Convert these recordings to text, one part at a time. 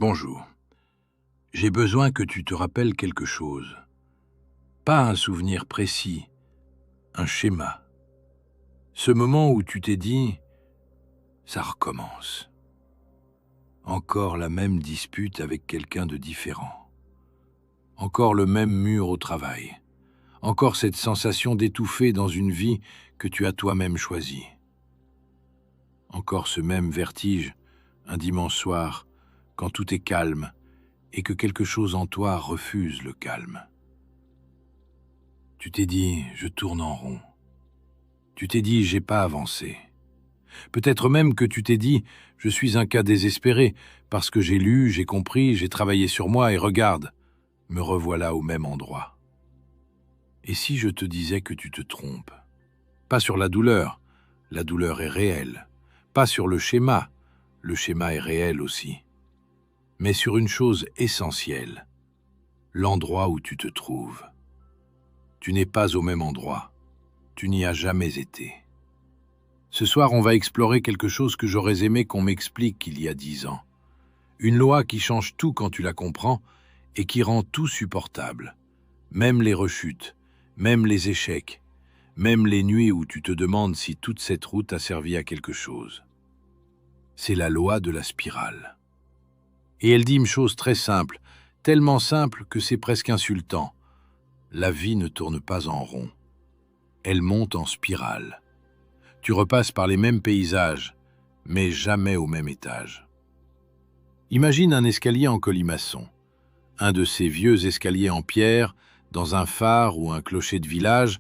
Bonjour. J'ai besoin que tu te rappelles quelque chose. Pas un souvenir précis, un schéma. Ce moment où tu t'es dit « ça recommence ». Encore la même dispute avec quelqu'un de différent. Encore le même mur au travail. Encore cette sensation d'étouffer dans une vie que tu as toi-même choisie. Encore ce même vertige, un dimanche soir, quand tout est calme et que quelque chose en toi refuse le calme. Tu t'es dit « je tourne en rond ». Tu t'es dit « j'ai pas avancé ». Peut-être même que tu t'es dit « je suis un cas désespéré parce que j'ai lu, j'ai compris, j'ai travaillé sur moi et regarde, me revoilà au même endroit ». Et si je te disais que tu te trompes? Pas sur la douleur est réelle. Pas sur le schéma est réel aussi. Mais sur une chose essentielle, l'endroit où tu te trouves. Tu n'es pas au même endroit. Tu n'y as jamais été. Ce soir, on va explorer quelque chose que j'aurais aimé qu'on m'explique il y a 10 ans. Une loi qui change tout quand tu la comprends et qui rend tout supportable. Même les rechutes, même les échecs, même les nuits où tu te demandes si toute cette route a servi à quelque chose. C'est la loi de la spirale. Et elle dit une chose très simple, tellement simple que c'est presque insultant. La vie ne tourne pas en rond. Elle monte en spirale. Tu repasses par les mêmes paysages, mais jamais au même étage. Imagine un escalier en colimaçon, un de ces vieux escaliers en pierre, dans un phare ou un clocher de village,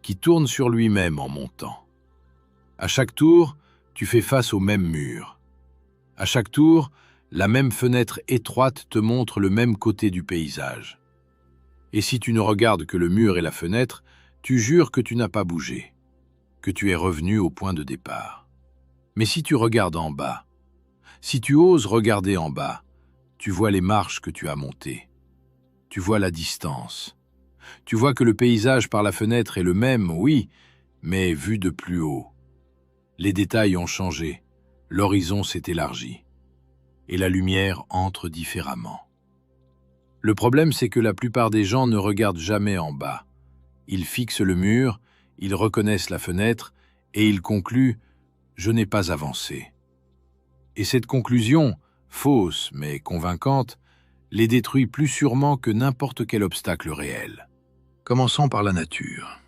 qui tourne sur lui-même en montant. À chaque tour, tu fais face au même mur. À chaque tour, la même fenêtre étroite te montre le même côté du paysage. Et si tu ne regardes que le mur et la fenêtre, tu jures que tu n'as pas bougé, que tu es revenu au point de départ. Mais si tu regardes en bas, si tu oses regarder en bas, tu vois les marches que tu as montées. Tu vois la distance. Tu vois que le paysage par la fenêtre est le même, oui, mais vu de plus haut. Les détails ont changé, l'horizon s'est élargi, et la lumière entre différemment. Le problème, c'est que la plupart des gens ne regardent jamais en bas. Ils fixent le mur, ils reconnaissent la fenêtre, et ils concluent « je n'ai pas avancé ». Et cette conclusion, fausse mais convaincante, les détruit plus sûrement que n'importe quel obstacle réel. Commençons par la nature.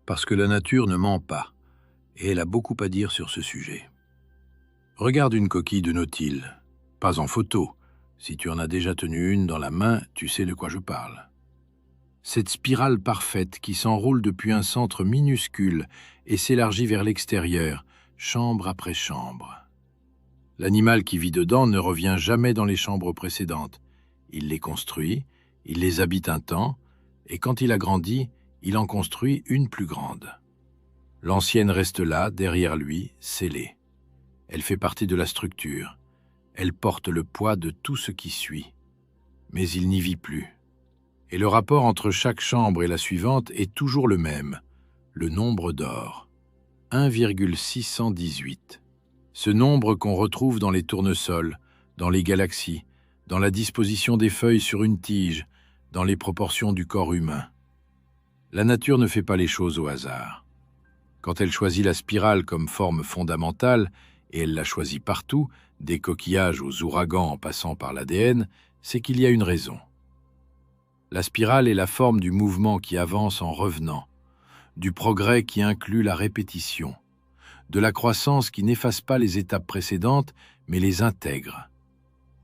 Parce que la nature ne ment pas, et elle a beaucoup à dire sur ce sujet. Regarde une coquille de nautile, pas en photo. Si tu en as déjà tenu une dans la main, tu sais de quoi je parle. Cette spirale parfaite qui s'enroule depuis un centre minuscule et s'élargit vers l'extérieur, chambre après chambre. L'animal qui vit dedans ne revient jamais dans les chambres précédentes. Il les construit, il les habite un temps, et quand il a grandi, il en construit une plus grande. L'ancienne reste là, derrière lui, scellée. Elle fait partie de la structure. Elle porte le poids de tout ce qui suit. Mais il n'y vit plus. Et le rapport entre chaque chambre et la suivante est toujours le même, le nombre d'or, 1,618. Ce nombre qu'on retrouve dans les tournesols, dans les galaxies, dans la disposition des feuilles sur une tige, dans les proportions du corps humain. La nature ne fait pas les choses au hasard. Quand elle choisit la spirale comme forme fondamentale, et elle la choisit partout, des coquillages aux ouragans en passant par l'ADN, c'est qu'il y a une raison. La spirale est la forme du mouvement qui avance en revenant, du progrès qui inclut la répétition, de la croissance qui n'efface pas les étapes précédentes, mais les intègre.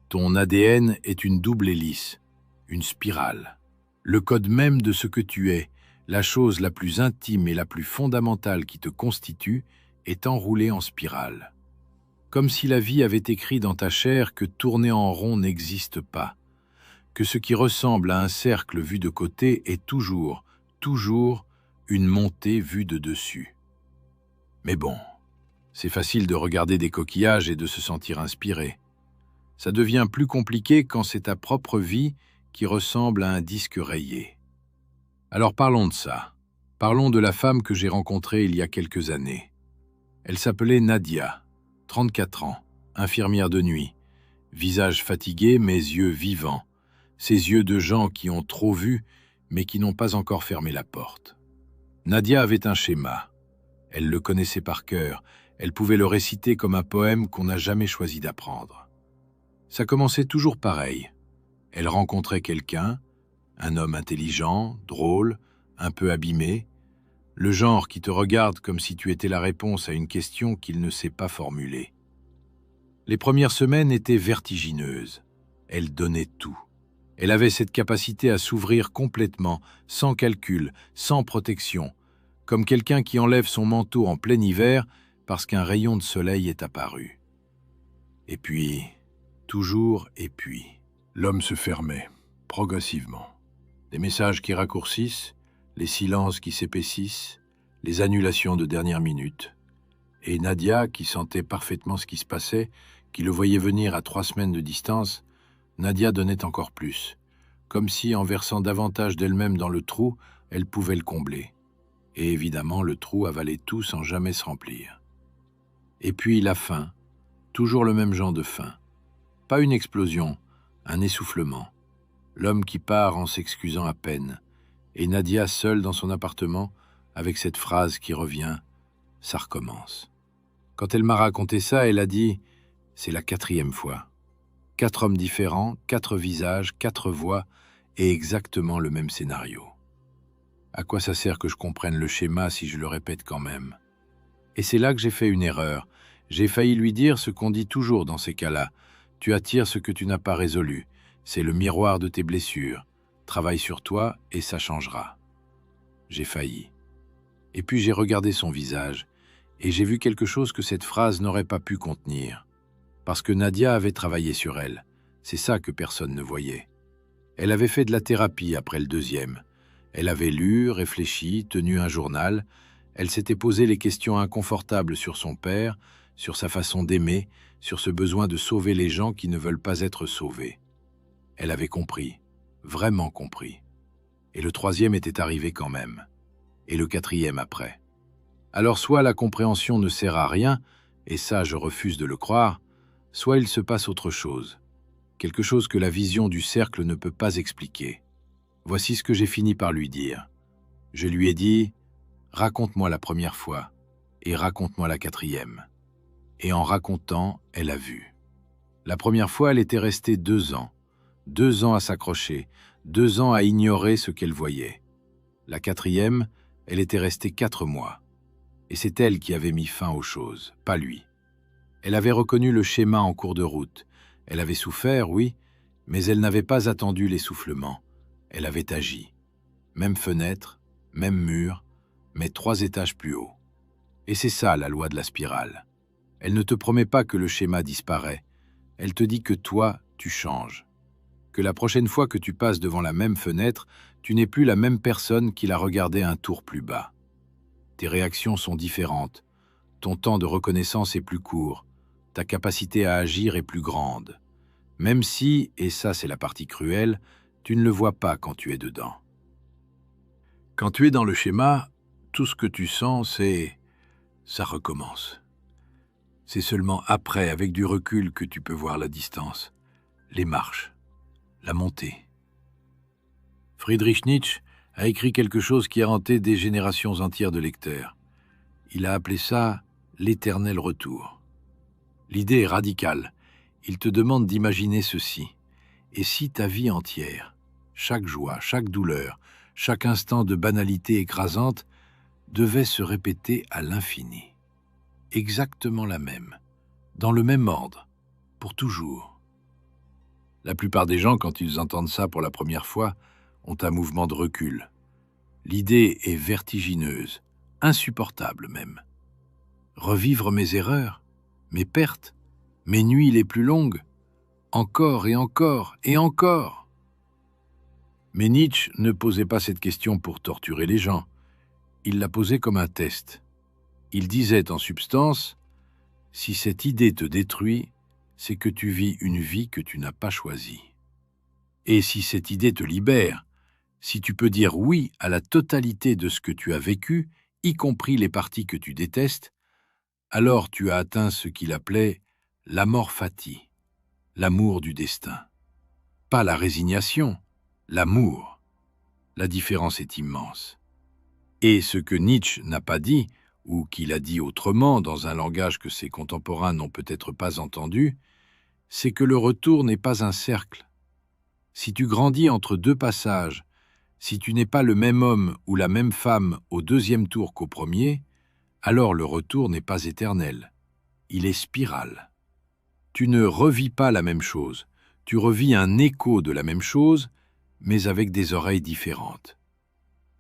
Ton ADN est une double hélice, une spirale. Le code même de ce que tu es, la chose la plus intime et la plus fondamentale qui te constitue, est enroulée en spirale. Comme si la vie avait écrit dans ta chair que tourner en rond n'existe pas, que ce qui ressemble à un cercle vu de côté est toujours une montée vue de dessus. Mais bon, c'est facile de regarder des coquillages et de se sentir inspiré. Ça devient plus compliqué quand c'est ta propre vie qui ressemble à un disque rayé. Alors parlons de ça. Parlons de la femme que j'ai rencontrée il y a quelques années. Elle s'appelait Nadia, 34 ans, infirmière de nuit, Visage fatigué, mais yeux vivants. Ces yeux de gens qui ont trop vu, mais qui n'ont pas encore fermé la porte. Nadia avait un schéma. Elle le connaissait par cœur. Elle pouvait le réciter comme un poème qu'on n'a jamais choisi d'apprendre. Ça commençait toujours pareil. Elle rencontrait quelqu'un, un homme intelligent, drôle, un peu abîmé, le genre qui te regarde comme si tu étais la réponse à une question qu'il ne sait pas formuler. Les premières semaines étaient vertigineuses. Elle donnait tout. Elle avait cette capacité à s'ouvrir complètement, sans calcul, sans protection, comme quelqu'un qui enlève son manteau en plein hiver parce qu'un rayon de soleil est apparu. Et puis, toujours et puis, l'homme se fermait, progressivement. Les messages qui raccourcissent, les silences qui s'épaississent, les annulations de dernière minute. Et Nadia, qui sentait parfaitement ce qui se passait, qui le voyait venir à 3 semaines de distance, Nadia donnait encore plus, comme si, en versant davantage d'elle-même dans le trou, elle pouvait le combler. Et évidemment, le trou avalait tout sans jamais se remplir. Et puis la faim, toujours le même genre de faim. Pas une explosion, un essoufflement. L'homme qui part en s'excusant à peine, et Nadia seule dans son appartement, avec cette phrase qui revient « ça recommence ». Quand elle m'a raconté ça, elle a dit « c'est la 4e fois ». 4 hommes différents, 4 visages, 4 voix, et exactement le même scénario. À quoi ça sert que je comprenne le schéma si je le répète quand même? Et c'est là que j'ai fait une erreur. J'ai failli lui dire ce qu'on dit toujours dans ces cas-là. Tu attires ce que tu n'as pas résolu. C'est le miroir de tes blessures. Travaille sur toi et ça changera. J'ai failli. Et puis j'ai regardé son visage et j'ai vu quelque chose que cette phrase n'aurait pas pu contenir. Parce que Nadia avait travaillé sur elle. C'est ça que personne ne voyait. Elle avait fait de la thérapie après le 2e. Elle avait lu, réfléchi, tenu un journal. Elle s'était posé les questions inconfortables sur son père, sur sa façon d'aimer, sur ce besoin de sauver les gens qui ne veulent pas être sauvés. Elle avait compris, vraiment compris. Et le 3e était arrivé quand même. Et le 4e après. Alors soit la compréhension ne sert à rien, et ça je refuse de le croire, soit il se passe autre chose. Quelque chose que la vision du cercle ne peut pas expliquer. Voici ce que j'ai fini par lui dire. Je lui ai dit « Raconte-moi la première fois, et raconte-moi la 4e. » Et en racontant, elle a vu. La première fois, elle était restée 2 ans. 2 ans à s'accrocher, 2 ans à ignorer ce qu'elle voyait. La 4e, elle était restée 4 mois. Et c'est elle qui avait mis fin aux choses, pas lui. Elle avait reconnu le schéma en cours de route. Elle avait souffert, oui, mais elle n'avait pas attendu l'essoufflement. Elle avait agi. Même fenêtre, même mur, mais 3 étages plus haut. Et c'est ça la loi de la spirale. Elle ne te promet pas que le schéma disparaît. Elle te dit que toi, tu changes. Que la prochaine fois que tu passes devant la même fenêtre, tu n'es plus la même personne qui la regardait un tour plus bas. Tes réactions sont différentes. Ton temps de reconnaissance est plus court. Ta capacité à agir est plus grande. Même si, et ça c'est la partie cruelle, tu ne le vois pas quand tu es dedans. Quand tu es dans le schéma, tout ce que tu sens, c'est « ça recommence ». C'est seulement après, avec du recul, que tu peux voir la distance, les marches, la montée. Friedrich Nietzsche a écrit quelque chose qui a hanté des générations entières de lecteurs. Il a appelé ça « l'éternel retour ». L'idée est radicale. Il te demande d'imaginer ceci. Et si ta vie entière, chaque joie, chaque douleur, chaque instant de banalité écrasante, devait se répéter à l'infini? Exactement la même, dans le même ordre, pour toujours. La plupart des gens, quand ils entendent ça pour la première fois, ont un mouvement de recul. L'idée est vertigineuse, insupportable même. Revivre mes erreurs, mes pertes, mes nuits les plus longues, encore et encore et encore. Mais Nietzsche ne posait pas cette question pour torturer les gens. Il la posait comme un test. Il disait en substance, « Si cette idée te détruit, c'est que tu vis une vie que tu n'as pas choisie. Et si cette idée te libère, si tu peux dire oui à la totalité de ce que tu as vécu, y compris les parties que tu détestes, alors tu as atteint ce qu'il appelait l'amor fati. l'amour du destin. Pas la résignation, l'amour. La différence est immense. Et ce que Nietzsche n'a pas dit, ou qu'il a dit autrement dans un langage que ses contemporains n'ont peut-être pas entendu, c'est que le retour n'est pas un cercle. Si tu grandis entre deux passages, si tu n'es pas le même homme ou la même femme au deuxième tour qu'au premier, alors le retour n'est pas éternel. Il est spiral. Tu ne revis pas la même chose, tu revis un écho de la même chose, mais avec des oreilles différentes.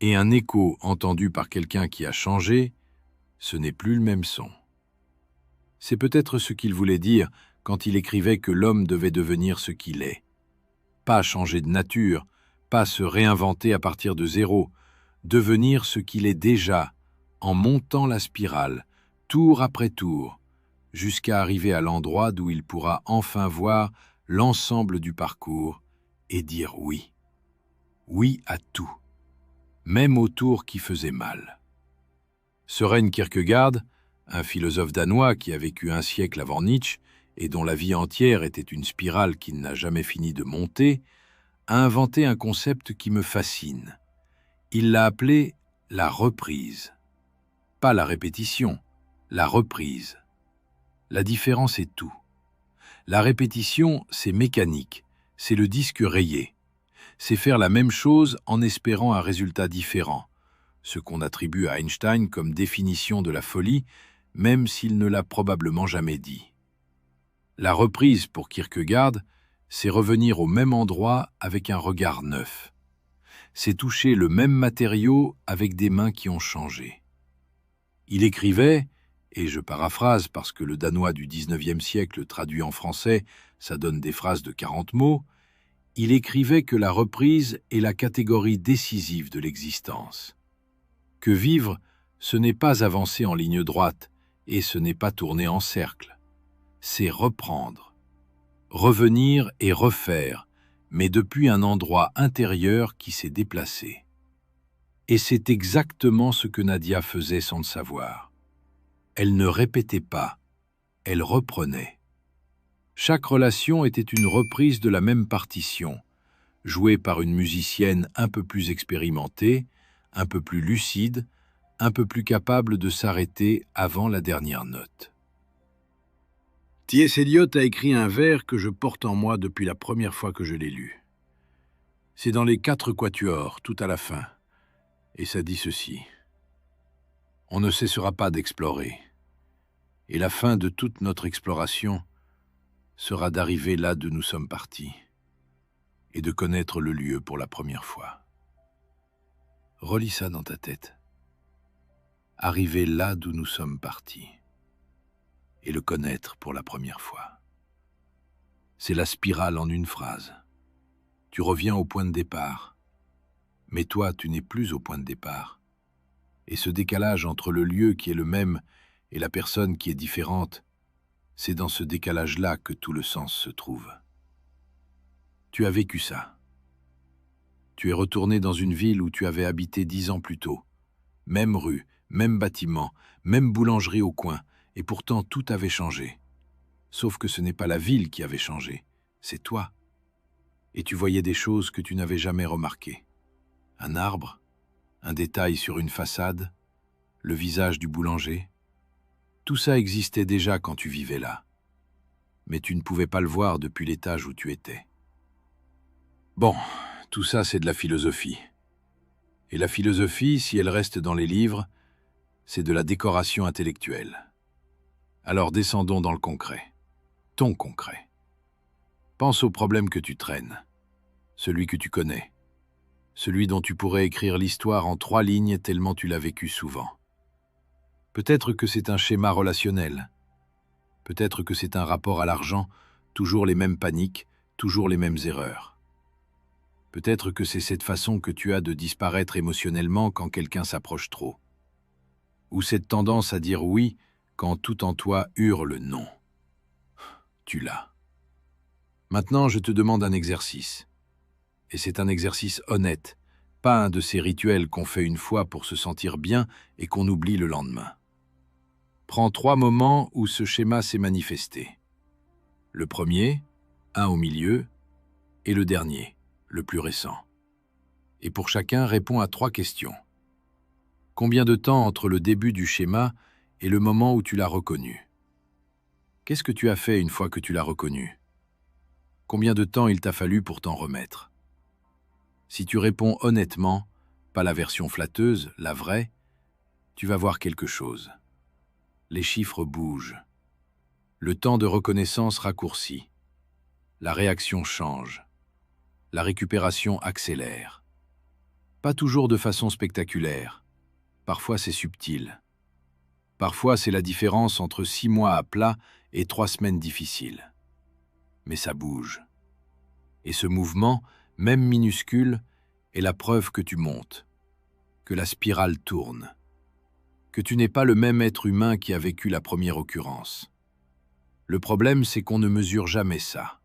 Et un écho entendu par quelqu'un qui a changé, ce n'est plus le même son. C'est peut-être ce qu'il voulait dire quand il écrivait que l'homme devait devenir ce qu'il est. Pas changer de nature, pas se réinventer à partir de zéro, devenir ce qu'il est déjà, en montant la spirale, tour après tour, jusqu'à arriver à l'endroit d'où il pourra enfin voir l'ensemble du parcours et dire oui. Oui à tout, même au tour qui faisait mal. Søren Kierkegaard, un philosophe danois qui a vécu un siècle avant Nietzsche et dont la vie entière était une spirale qui n'a jamais fini de monter, a inventé un concept qui me fascine. Il l'a appelé la reprise. Pas la répétition, la reprise. La différence est tout. La répétition, c'est mécanique, c'est le disque rayé. C'est faire la même chose en espérant un résultat différent, ce qu'on attribue à Einstein comme définition de la folie, même s'il ne l'a probablement jamais dit. La reprise pour Kierkegaard, c'est revenir au même endroit avec un regard neuf. C'est toucher le même matériau avec des mains qui ont changé. Il écrivait, et je paraphrase parce que le danois du XIXe siècle traduit en français, ça donne des phrases de 40 mots, il écrivait que la reprise est la catégorie décisive de l'existence. Que vivre, ce n'est pas avancer en ligne droite, et ce n'est pas tourner en cercle. C'est reprendre, revenir et refaire, mais depuis un endroit intérieur qui s'est déplacé. Et c'est exactement ce que Nadia faisait sans le savoir. Elle ne répétait pas, elle reprenait. Chaque relation était une reprise de la même partition, jouée par une musicienne un peu plus expérimentée, un peu plus lucide, un peu plus capable de s'arrêter avant la dernière note. T.S. Eliot a écrit un vers que je porte en moi depuis la première fois que je l'ai lu. C'est dans les 4 quatuors, tout à la fin, et ça dit ceci. On ne cessera pas d'explorer, et la fin de toute notre exploration sera d'arriver là d'où nous sommes partis, et de connaître le lieu pour la première fois. Relis ça dans ta tête. Arriver là d'où nous sommes partis, et le connaître pour la première fois. C'est la spirale en une phrase. Tu reviens au point de départ, mais toi, tu n'es plus au point de départ. Et ce décalage entre le lieu qui est le même et la personne qui est différente, c'est dans ce décalage-là que tout le sens se trouve. Tu as vécu ça. Tu es retourné dans une ville où tu avais habité 10 ans plus tôt. Même rue, même bâtiment, même boulangerie au coin, et pourtant tout avait changé. Sauf que ce n'est pas la ville qui avait changé, c'est toi. Et tu voyais des choses que tu n'avais jamais remarquées. Un arbre, un détail sur une façade, le visage du boulanger. Tout ça existait déjà quand tu vivais là. Mais tu ne pouvais pas le voir depuis l'étage où tu étais. Bon, tout ça c'est de la philosophie. Et la philosophie, si elle reste dans les livres, c'est de la décoration intellectuelle. Alors descendons dans le concret. Ton concret. Pense au problème que tu traînes, celui que tu connais, celui dont tu pourrais écrire l'histoire en 3 lignes tellement tu l'as vécu souvent. Peut-être que c'est un schéma relationnel, peut-être que c'est un rapport à l'argent, toujours les mêmes paniques, toujours les mêmes erreurs. Peut-être que c'est cette façon que tu as de disparaître émotionnellement quand quelqu'un s'approche trop. Ou cette tendance à dire oui quand tout en toi hurle non. Tu l'as. Maintenant, je te demande un exercice. Et c'est un exercice honnête, pas un de ces rituels qu'on fait une fois pour se sentir bien et qu'on oublie le lendemain. Prends 3 moments où ce schéma s'est manifesté. Le premier, un au milieu et le dernier, le plus récent. Et pour chacun, réponds à 3 questions. Combien de temps entre le début du schéma et le moment où tu l'as reconnu? Qu'est-ce que tu as fait une fois que tu l'as reconnu? Combien de temps il t'a fallu pour t'en remettre? Si tu réponds honnêtement, pas la version flatteuse, la vraie, tu vas voir quelque chose. Les chiffres bougent. Le temps de reconnaissance raccourcit. La réaction change. La récupération accélère. Pas toujours de façon spectaculaire. Parfois c'est subtil. Parfois c'est la différence entre 6 mois à plat et 3 semaines difficiles. Mais ça bouge. Et ce mouvement, même minuscule, est la preuve que tu montes, que la spirale tourne, que tu n'es pas le même être humain qui a vécu la première occurrence. Le problème, c'est qu'on ne mesure jamais ça.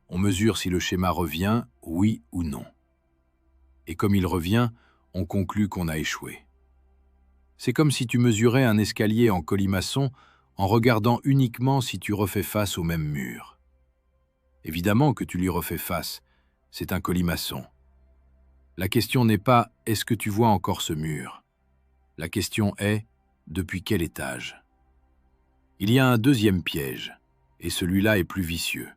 On mesure si le schéma revient, oui ou non. Et comme il revient, on conclut qu'on a échoué. C'est comme si tu mesurais un escalier en colimaçon en regardant uniquement si tu refais face au même mur. Évidemment que tu lui refais face, c'est un colimaçon. La question n'est pas « est-ce que tu vois encore ce mur ?» La question est « depuis quel étage ?» Il y a un deuxième piège, et celui-là est plus vicieux.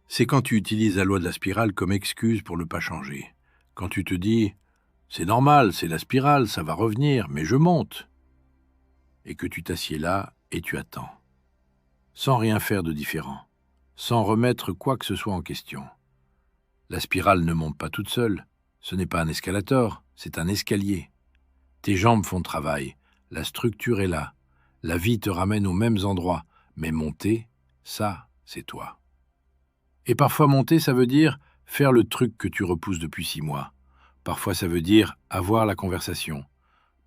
C'est quand tu utilises la loi de la spirale comme excuse pour ne pas changer. Quand tu te dis « c'est normal, c'est la spirale, ça va revenir, mais je monte », et que tu t'assieds là et tu attends, sans rien faire de différent, sans remettre quoi que ce soit en question. La spirale ne monte pas toute seule, ce n'est pas un escalator, c'est un escalier. Tes jambes font le travail, la structure est là, la vie te ramène aux mêmes endroits, mais monter, ça, c'est toi. Et parfois monter, ça veut dire faire le truc que tu repousses depuis 6 mois. Parfois ça veut dire avoir la conversation.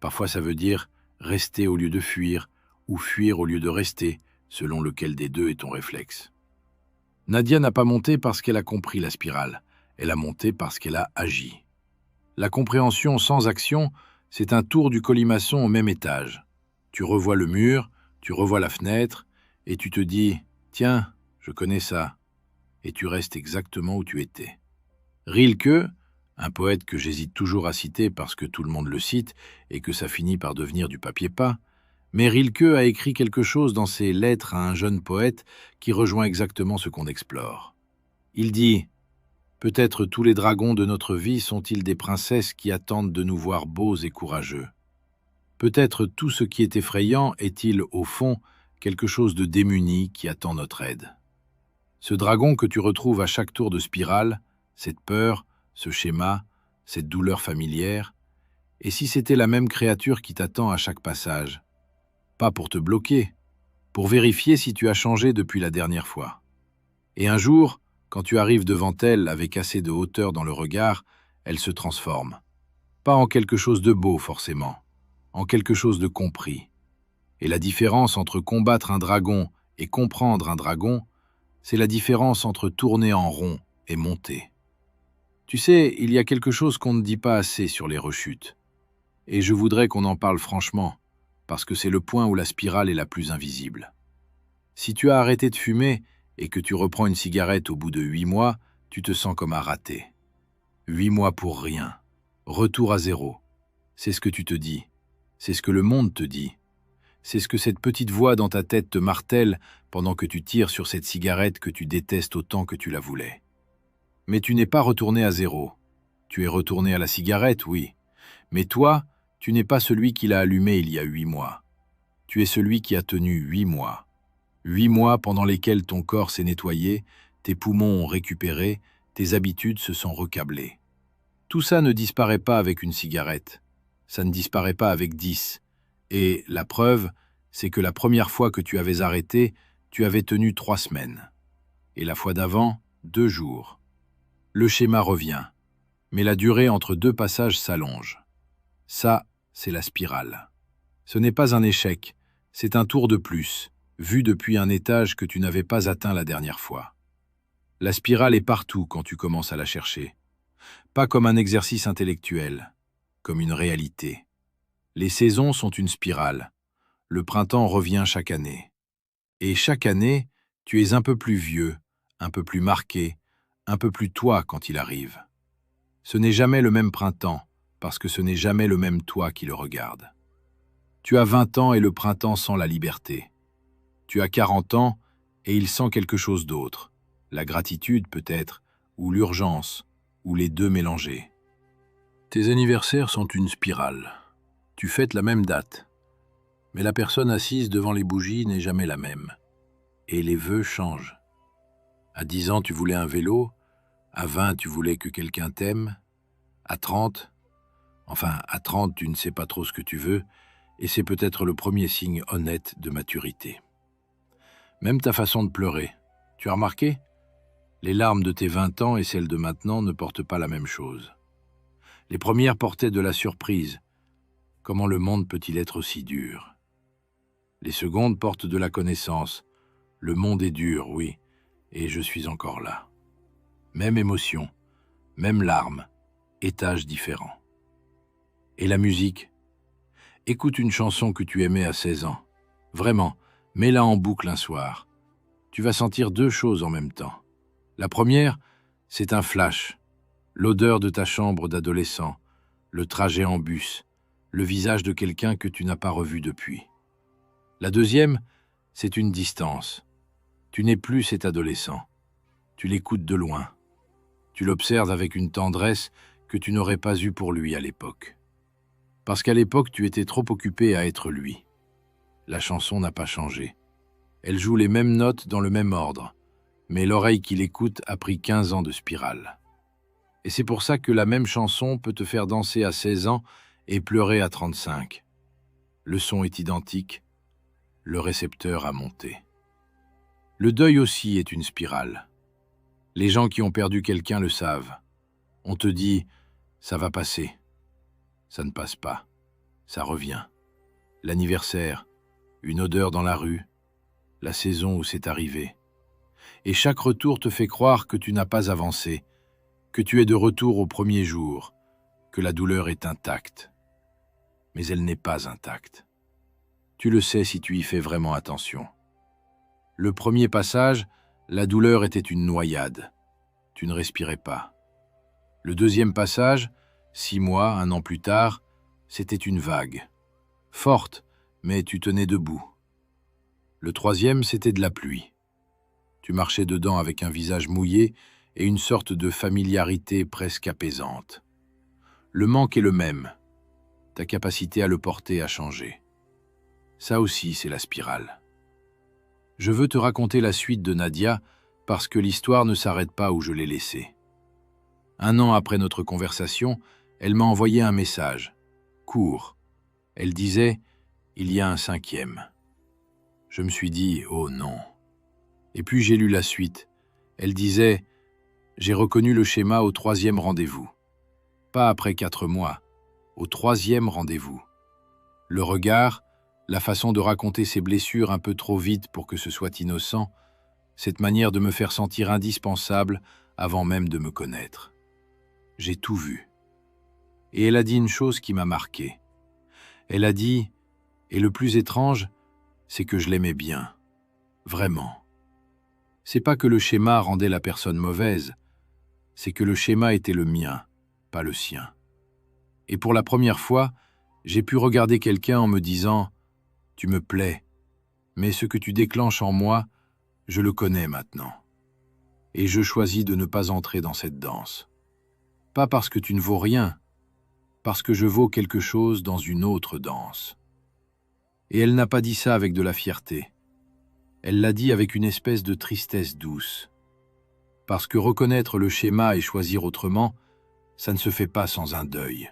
Parfois ça veut dire rester au lieu de fuir, ou fuir au lieu de rester, selon lequel des deux est ton réflexe. Nadia n'a pas monté parce qu'elle a compris la spirale, elle a monté parce qu'elle a agi. La compréhension sans action, c'est un tour du colimaçon au même étage. Tu revois le mur, tu revois la fenêtre, et tu te dis « Tiens, je connais ça », et tu restes exactement où tu étais. Rilke, un poète que j'hésite toujours à citer parce que tout le monde le cite et que ça finit par devenir du papier peint, mais Rilke a écrit quelque chose dans ses lettres à un jeune poète qui rejoint exactement ce qu'on explore. Il dit « Peut-être tous les dragons de notre vie sont-ils des princesses qui attendent de nous voir beaux et courageux. Peut-être tout ce qui est effrayant est-il, au fond, quelque chose de démuni qui attend notre aide. Ce dragon que tu retrouves à chaque tour de spirale, cette peur, ce schéma, cette douleur familière, et si c'était la même créature qui t'attend à chaque passage? Pas pour te bloquer, pour vérifier si tu as changé depuis la dernière fois. Et un jour, quand tu arrives devant elle avec assez de hauteur dans le regard, elle se transforme. Pas en quelque chose de beau, forcément, en quelque chose de compris. Et la différence entre combattre un dragon et comprendre un dragon, c'est la différence entre tourner en rond et monter. Tu sais, il y a quelque chose qu'on ne dit pas assez sur les rechutes. Et je voudrais qu'on en parle franchement, parce que c'est le point où la spirale est la plus invisible. Si tu as arrêté de fumer et que tu reprends une cigarette au bout de 8 mois, tu te sens comme un raté. 8 mois pour rien. Retour à zéro. C'est ce que tu te dis. C'est ce que le monde te dit. C'est ce que cette petite voix dans ta tête te martèle pendant que tu tires sur cette cigarette que tu détestes autant que tu la voulais. Mais tu n'es pas retourné à zéro. Tu es retourné à la cigarette, oui. Mais toi, tu n'es pas celui qui l'a allumée il y a 8 mois. Tu es celui qui a tenu 8 mois. 8 mois pendant lesquels ton corps s'est nettoyé, tes poumons ont récupéré, tes habitudes se sont recablées. Tout ça ne disparaît pas avec une cigarette. Ça ne disparaît pas avec 10. Et la preuve, c'est que la première fois que tu avais arrêté, tu avais tenu 3 semaines. Et la fois d'avant, 2 jours. Le schéma revient, mais la durée entre 2 passages s'allonge. Ça, c'est la spirale. Ce n'est pas un échec, c'est un tour de plus, vu depuis un étage que tu n'avais pas atteint la dernière fois. La spirale est partout quand tu commences à la chercher. Pas comme un exercice intellectuel, comme une réalité. Les saisons sont une spirale. Le printemps revient chaque année. Et chaque année, tu es un peu plus vieux, un peu plus marqué, un peu plus toi quand il arrive. Ce n'est jamais le même printemps, parce que ce n'est jamais le même toi qui le regarde. Tu as 20 ans et le printemps sent la liberté. Tu as 40 ans et il sent quelque chose d'autre, la gratitude peut-être, ou l'urgence, ou les deux mélangés. Tes anniversaires sont une spirale. Tu fêtes la même date, mais la personne assise devant les bougies n'est jamais la même. Et les vœux changent. À 10 ans, tu voulais un vélo, à 20, tu voulais que quelqu'un t'aime, à 30, à 30, tu ne sais pas trop ce que tu veux, et c'est peut-être le premier signe honnête de maturité. Même ta façon de pleurer, tu as remarqué? Les larmes de tes 20 ans et celles de maintenant ne portent pas la même chose. Les premières portaient de la surprise. Comment le monde peut-il être aussi dur? Les secondes portent de la connaissance. Le monde est dur, oui, et je suis encore là. Même émotion, même larmes, étages différents. Et la musique? Écoute une chanson que tu aimais à 16 ans. Vraiment, mets-la en boucle un soir. Tu vas sentir deux choses en même temps. La première, c'est un flash. L'odeur de ta chambre d'adolescent, le trajet en bus, le visage de quelqu'un que tu n'as pas revu depuis. La deuxième, c'est une distance. Tu n'es plus cet adolescent. Tu l'écoutes de loin. Tu l'observes avec une tendresse que tu n'aurais pas eue pour lui à l'époque. Parce qu'à l'époque, tu étais trop occupé à être lui. La chanson n'a pas changé. Elle joue les mêmes notes dans le même ordre, mais l'oreille qui l'écoute a pris 15 ans de spirale. Et c'est pour ça que la même chanson peut te faire danser à 16 ans et pleurer à 35. Le son est identique, le récepteur a monté. Le deuil aussi est une spirale. Les gens qui ont perdu quelqu'un le savent. On te dit « ça va passer ». Ça ne passe pas. Ça revient. L'anniversaire, une odeur dans la rue, la saison où c'est arrivé. Et chaque retour te fait croire que tu n'as pas avancé, que tu es de retour au premier jour, que la douleur est intacte. Mais elle n'est pas intacte. Tu le sais si tu y fais vraiment attention. Le premier passage, la douleur était une noyade. Tu ne respirais pas. Le deuxième passage, 6 mois, 1 an plus tard, c'était une vague. Forte, mais tu tenais debout. Le troisième, c'était de la pluie. Tu marchais dedans avec un visage mouillé et une sorte de familiarité presque apaisante. Le manque est le même. Ta capacité à le porter a changé. Ça aussi, c'est la spirale. Je veux te raconter la suite de Nadia parce que l'histoire ne s'arrête pas où je l'ai laissée. 1 an après notre conversation, elle m'a envoyé un message, court. Elle disait « Il y a un 5e ». Je me suis dit « Oh non ». Et puis j'ai lu la suite. Elle disait « J'ai reconnu le schéma au 3e rendez-vous. Pas après 4 mois, au 3e rendez-vous. Le regard, la façon de raconter ses blessures un peu trop vite pour que ce soit innocent, cette manière de me faire sentir indispensable avant même de me connaître. J'ai tout vu. Et elle a dit une chose qui m'a marqué. Elle a dit, et le plus étrange, c'est que je l'aimais bien. Vraiment. C'est pas que le schéma rendait la personne mauvaise, c'est que le schéma était le mien, pas le sien. Et pour la première fois, j'ai pu regarder quelqu'un en me disant « Tu me plais, mais ce que tu déclenches en moi, je le connais maintenant. Et je choisis de ne pas entrer dans cette danse. Pas parce que tu ne vaux rien, parce que je vaux quelque chose dans une autre danse. » Et elle n'a pas dit ça avec de la fierté. Elle l'a dit avec une espèce de tristesse douce. Parce que reconnaître le schéma et choisir autrement, ça ne se fait pas sans un deuil.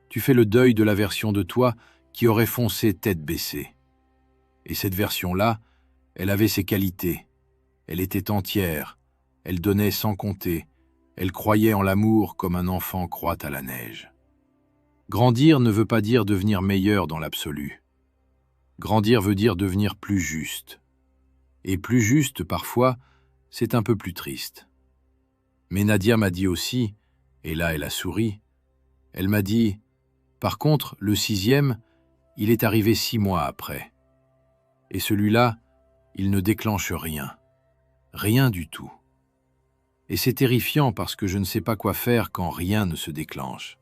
Tu fais le deuil de la version de toi qui aurait foncé tête baissée. Et cette version-là, elle avait ses qualités. Elle était entière, elle donnait sans compter, elle croyait en l'amour comme un enfant croit à la neige. Grandir ne veut pas dire devenir meilleur dans l'absolu. Grandir veut dire devenir plus juste. Et plus juste, parfois, c'est un peu plus triste. Mais Nadia m'a dit aussi, et là elle a souri, elle m'a dit « Par contre, le 6e, il est arrivé 6 mois après. Et celui-là, il ne déclenche rien. Rien du tout. Et c'est terrifiant parce que je ne sais pas quoi faire quand rien ne se déclenche.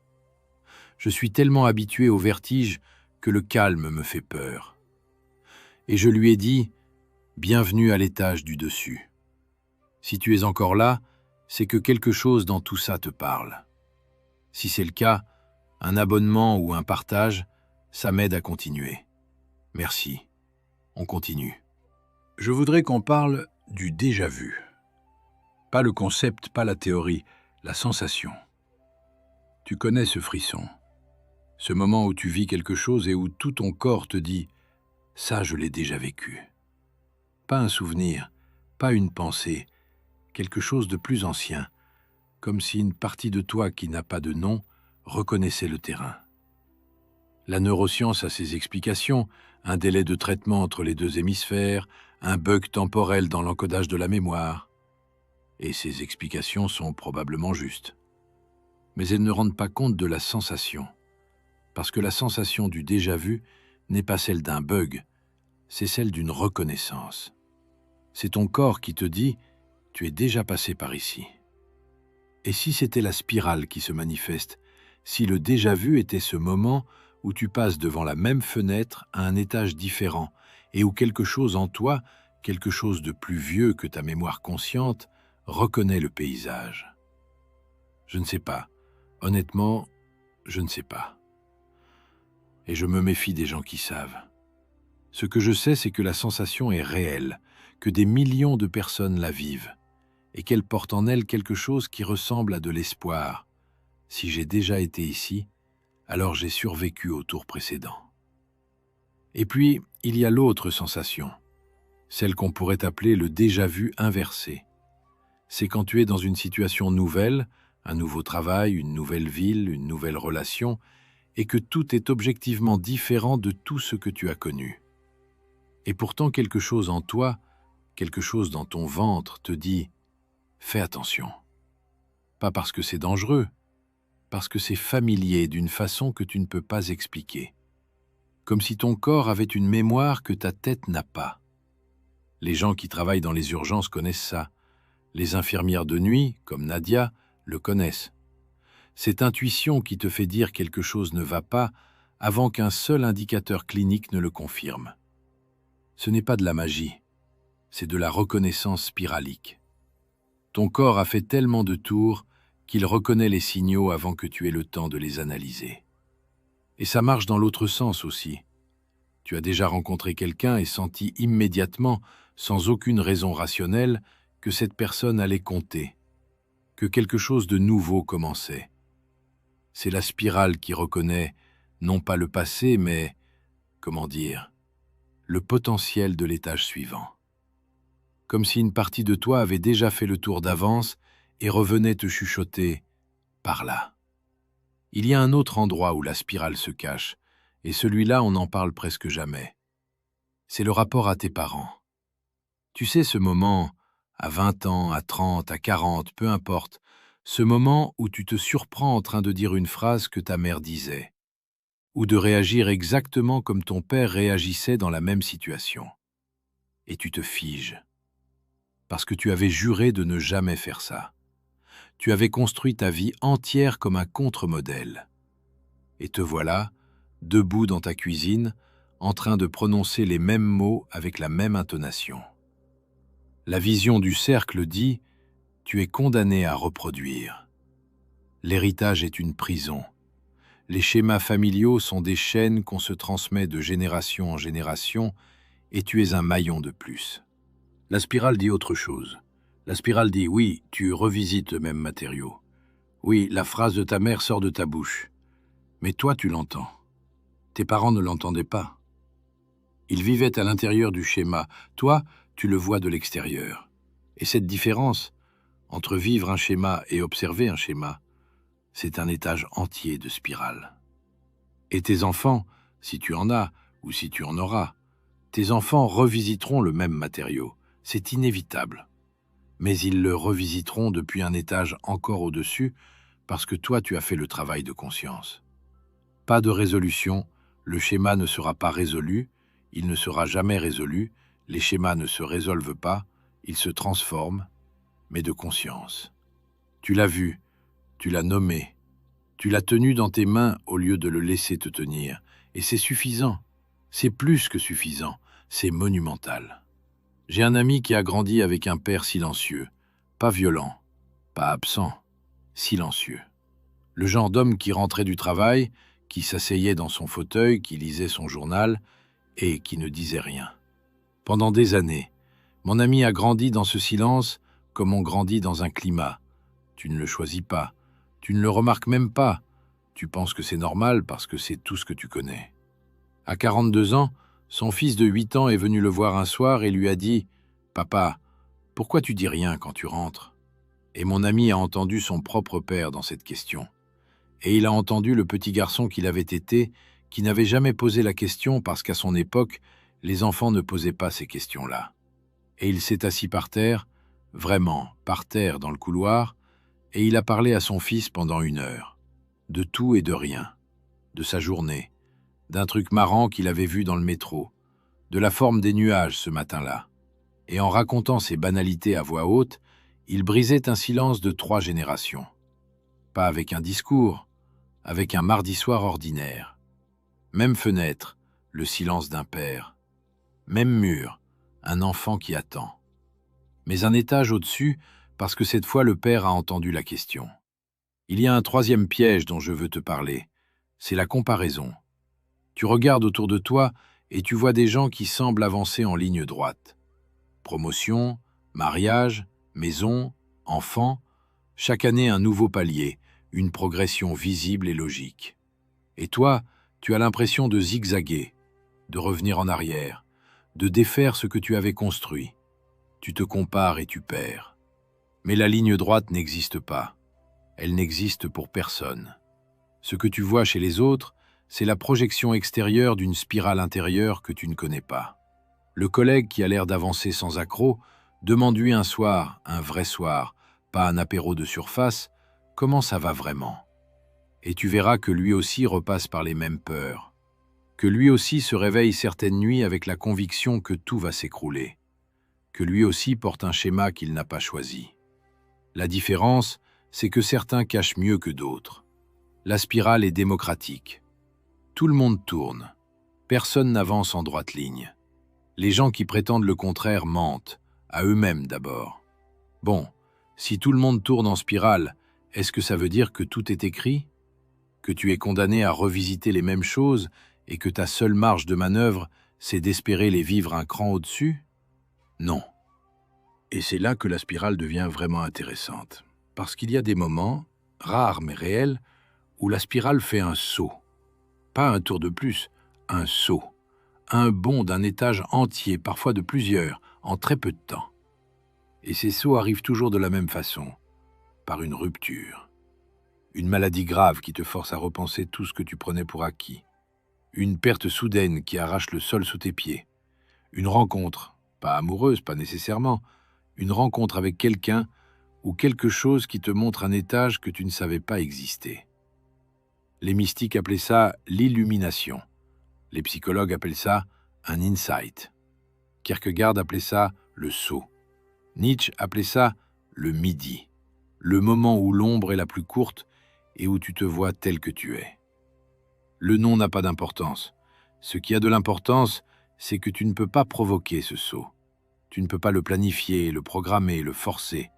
Je suis tellement habitué au vertige que le calme me fait peur. Et je lui ai dit « Bienvenue à l'étage du dessus. Si tu es encore là, c'est que quelque chose dans tout ça te parle. Si c'est le cas, un abonnement ou un partage, ça m'aide à continuer. Merci. On continue. » Je voudrais qu'on parle du déjà-vu. Pas le concept, pas la théorie, la sensation. Tu connais ce frisson, ce moment où tu vis quelque chose et où tout ton corps te dit « ça, je l'ai déjà vécu ». Pas un souvenir, pas une pensée, quelque chose de plus ancien, comme si une partie de toi qui n'a pas de nom reconnaissait le terrain. La neuroscience a ses explications, un délai de traitement entre les deux hémisphères, un bug temporel dans l'encodage de la mémoire. Et ces explications sont probablement justes. Mais elles ne rendent pas compte de la sensation, parce que la sensation du déjà-vu n'est pas celle d'un bug, c'est celle d'une reconnaissance. C'est ton corps qui te dit « tu es déjà passé par ici ». Et si c'était la spirale qui se manifeste, si le déjà-vu était ce moment où tu passes devant la même fenêtre à un étage différent et où quelque chose en toi, quelque chose de plus vieux que ta mémoire consciente, reconnaît le paysage. Je ne sais pas. Honnêtement, je ne sais pas. Et je me méfie des gens qui savent. Ce que je sais, c'est que la sensation est réelle, que des millions de personnes la vivent, et qu'elle porte en elle quelque chose qui ressemble à de l'espoir. Si j'ai déjà été ici, alors j'ai survécu au tour précédent. Et puis, il y a l'autre sensation, celle qu'on pourrait appeler le déjà-vu inversé. C'est quand tu es dans une situation nouvelle, un nouveau travail, une nouvelle ville, une nouvelle relation, et que tout est objectivement différent de tout ce que tu as connu. Et pourtant quelque chose en toi, quelque chose dans ton ventre te dit « fais attention ». Pas parce que c'est dangereux, parce que c'est familier d'une façon que tu ne peux pas expliquer. Comme si ton corps avait une mémoire que ta tête n'a pas. Les gens qui travaillent dans les urgences connaissent ça. Les infirmières de nuit, comme Nadia, le connaissent. Cette intuition qui te fait dire quelque chose ne va pas avant qu'un seul indicateur clinique ne le confirme. Ce n'est pas de la magie, c'est de la reconnaissance spiralique. Ton corps a fait tellement de tours qu'il reconnaît les signaux avant que tu aies le temps de les analyser. Et ça marche dans l'autre sens aussi. Tu as déjà rencontré quelqu'un et senti immédiatement, sans aucune raison rationnelle, que cette personne allait compter, que quelque chose de nouveau commençait. C'est la spirale qui reconnaît, non pas le passé, mais, comment dire, le potentiel de l'étage suivant. Comme si une partie de toi avait déjà fait le tour d'avance et revenait te chuchoter « par là ». Il y a un autre endroit où la spirale se cache, et celui-là on n'en parle presque jamais. C'est le rapport à tes parents. Tu sais ce moment, à 20 ans, à 30, à 40, peu importe, ce moment où tu te surprends en train de dire une phrase que ta mère disait, ou de réagir exactement comme ton père réagissait dans la même situation. Et tu te figes, parce que tu avais juré de ne jamais faire ça. Tu avais construit ta vie entière comme un contre-modèle. Et te voilà, debout dans ta cuisine, en train de prononcer les mêmes mots avec la même intonation. La vision du cercle dit « tu es condamné à reproduire ». L'héritage est une prison. Les schémas familiaux sont des chaînes qu'on se transmet de génération en génération et tu es un maillon de plus. La spirale dit autre chose. La spirale dit « oui, tu revisites le même matériau. Oui, la phrase de ta mère sort de ta bouche. Mais toi, tu l'entends. Tes parents ne l'entendaient pas. Ils vivaient à l'intérieur du schéma. Toi, tu le vois de l'extérieur. Et cette différence, entre vivre un schéma et observer un schéma, c'est un étage entier de spirale. Et tes enfants, si tu en as ou si tu en auras, tes enfants revisiteront le même matériau. C'est inévitable. Mais ils le revisiteront depuis un étage encore au-dessus parce que toi, tu as fait le travail de conscience. Pas de résolution, le schéma ne sera pas résolu, il ne sera jamais résolu, les schémas ne se résolvent pas, Il se transforme, mais de conscience. Tu l'as vu, tu l'as nommé, tu l'as tenu dans tes mains au lieu de le laisser te tenir. Et c'est suffisant. C'est plus que suffisant. C'est monumental. J'ai un ami qui a grandi avec un père silencieux, pas violent, pas absent, silencieux. Le genre d'homme qui rentrait du travail, qui s'asseyait dans son fauteuil, qui lisait son journal et qui ne disait rien. Pendant des années, mon ami a grandi dans ce silence comme on grandit dans un climat. Tu ne le choisis pas, tu ne le remarques même pas. Tu penses que c'est normal parce que c'est tout ce que tu connais. À 42 ans, son fils de 8 ans est venu le voir un soir et lui a dit « Papa, pourquoi tu dis rien quand tu rentres ?» Et mon ami a entendu son propre père dans cette question. Et il a entendu le petit garçon qu'il avait été, qui n'avait jamais posé la question parce qu'à son époque, les enfants ne posaient pas ces questions-là. Et il s'est assis par terre, vraiment par terre dans le couloir, et il a parlé à son fils pendant 1 heure, de tout et de rien, de sa journée, d'un truc marrant qu'il avait vu dans le métro, de la forme des nuages ce matin-là. Et en racontant ces banalités à voix haute, il brisait un silence de 3 générations. Pas avec un discours, avec un mardi soir ordinaire. Même fenêtre, le silence d'un père. Même mur, un enfant qui attend. Mais un étage au-dessus, parce que cette fois le père a entendu la question. Il y a un 3e piège dont je veux te parler, c'est la comparaison. Tu regardes autour de toi et tu vois des gens qui semblent avancer en ligne droite. Promotion, mariage, maison, enfant, chaque année un nouveau palier, une progression visible et logique. Et toi, tu as l'impression de zigzaguer, de revenir en arrière, de défaire ce que tu avais construit. Tu te compares et tu perds. Mais la ligne droite n'existe pas. Elle n'existe pour personne. Ce que tu vois chez les autres, c'est la projection extérieure d'une spirale intérieure que tu ne connais pas. Le collègue qui a l'air d'avancer sans accroc, demande-lui un soir, un vrai soir, pas un apéro de surface, comment ça va vraiment. Et tu verras que lui aussi repasse par les mêmes peurs, que lui aussi se réveille certaines nuits avec la conviction que tout va s'écrouler, que lui aussi porte un schéma qu'il n'a pas choisi. La différence, c'est que certains cachent mieux que d'autres. La spirale est démocratique. Tout le monde tourne. Personne n'avance en droite ligne. Les gens qui prétendent le contraire mentent, à eux-mêmes d'abord. Bon, si tout le monde tourne en spirale, est-ce que ça veut dire que tout est écrit? Que tu es condamné à revisiter les mêmes choses et que ta seule marge de manœuvre, c'est d'espérer les vivre un cran au-dessus? Non. Et c'est là que la spirale devient vraiment intéressante. Parce qu'il y a des moments, rares mais réels, où la spirale fait un saut. Pas un tour de plus, un saut. Un bond d'un étage entier, parfois de plusieurs, en très peu de temps. Et ces sauts arrivent toujours de la même façon, par une rupture. Une maladie grave qui te force à repenser tout ce que tu prenais pour acquis. Une perte soudaine qui arrache le sol sous tes pieds. Une rencontre, pas amoureuse, pas nécessairement, une rencontre avec quelqu'un ou quelque chose qui te montre un étage que tu ne savais pas exister. Les mystiques appelaient ça l'illumination. Les psychologues appellent ça un insight. Kierkegaard appelait ça le saut. Nietzsche appelait ça le midi, le moment où l'ombre est la plus courte et où tu te vois tel que tu es. Le nom n'a pas d'importance. Ce qui a de l'importance, c'est que tu ne peux pas provoquer ce saut. Tu ne peux pas le planifier, le programmer, le forcer.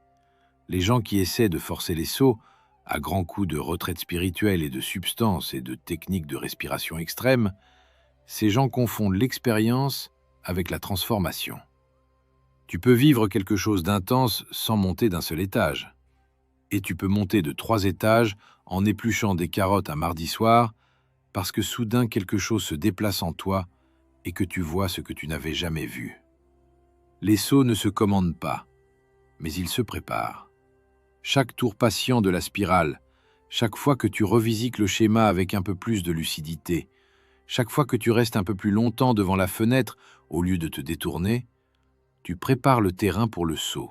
Les gens qui essaient de forcer les sauts, à grands coups de retraite spirituelle et de substances et de techniques de respiration extrême, ces gens confondent l'expérience avec la transformation. Tu peux vivre quelque chose d'intense sans monter d'un seul étage. Et tu peux monter de 3 étages en épluchant des carottes un mardi soir parce que soudain quelque chose se déplace en toi et que tu vois ce que tu n'avais jamais vu. Les sauts ne se commandent pas, mais ils se préparent. Chaque tour patient de la spirale, chaque fois que tu revisites le schéma avec un peu plus de lucidité, chaque fois que tu restes un peu plus longtemps devant la fenêtre au lieu de te détourner, tu prépares le terrain pour le saut.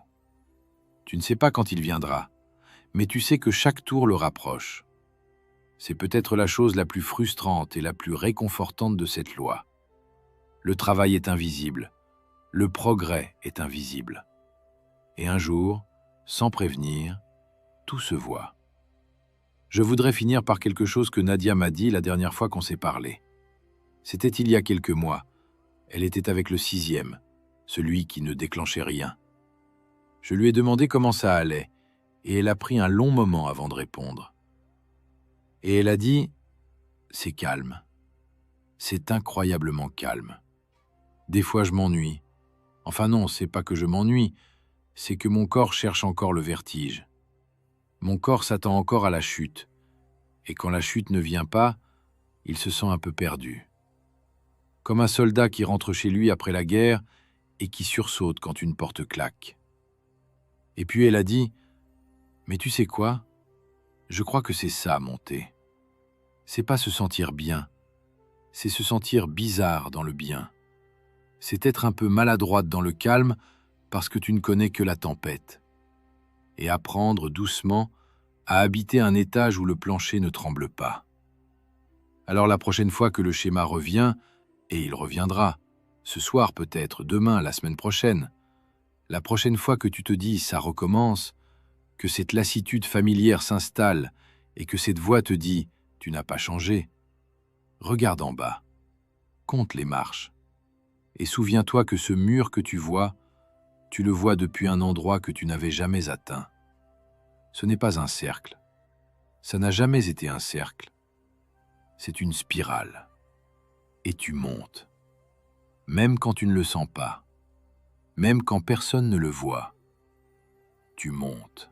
Tu ne sais pas quand il viendra, mais tu sais que chaque tour le rapproche. C'est peut-être la chose la plus frustrante et la plus réconfortante de cette loi. Le travail est invisible, le progrès est invisible. Et un jour, sans prévenir, tout se voit. Je voudrais finir par quelque chose que Nadia m'a dit la dernière fois qu'on s'est parlé. C'était il y a quelques mois. Elle était avec le 6e, celui qui ne déclenchait rien. Je lui ai demandé comment ça allait, et elle a pris un long moment avant de répondre. Et elle a dit « C'est calme. C'est incroyablement calme. Des fois, je m'ennuie. Enfin non, c'est pas que je m'ennuie, c'est que mon corps cherche encore le vertige. Mon corps s'attend encore à la chute. Et quand la chute ne vient pas, il se sent un peu perdu. Comme un soldat qui rentre chez lui après la guerre et qui sursaute quand une porte claque. » Et puis elle a dit « Mais tu sais quoi? Je crois que c'est ça, monter. C'est pas se sentir bien, c'est se sentir bizarre dans le bien. C'est être un peu maladroite dans le calme parce que tu ne connais que la tempête. Et apprendre doucement à habiter un étage où le plancher ne tremble pas. Alors la prochaine fois que le schéma revient, et il reviendra, ce soir peut-être, demain, la semaine prochaine, la prochaine fois que tu te dis « ça recommence », que cette lassitude familière s'installe et que cette voix te dit « tu n'as pas changé », regarde en bas, compte les marches, et souviens-toi que ce mur que tu le vois depuis un endroit que tu n'avais jamais atteint. Ce n'est pas un cercle, ça n'a jamais été un cercle, c'est une spirale, et tu montes, même quand tu ne le sens pas, même quand personne ne le voit, tu montes.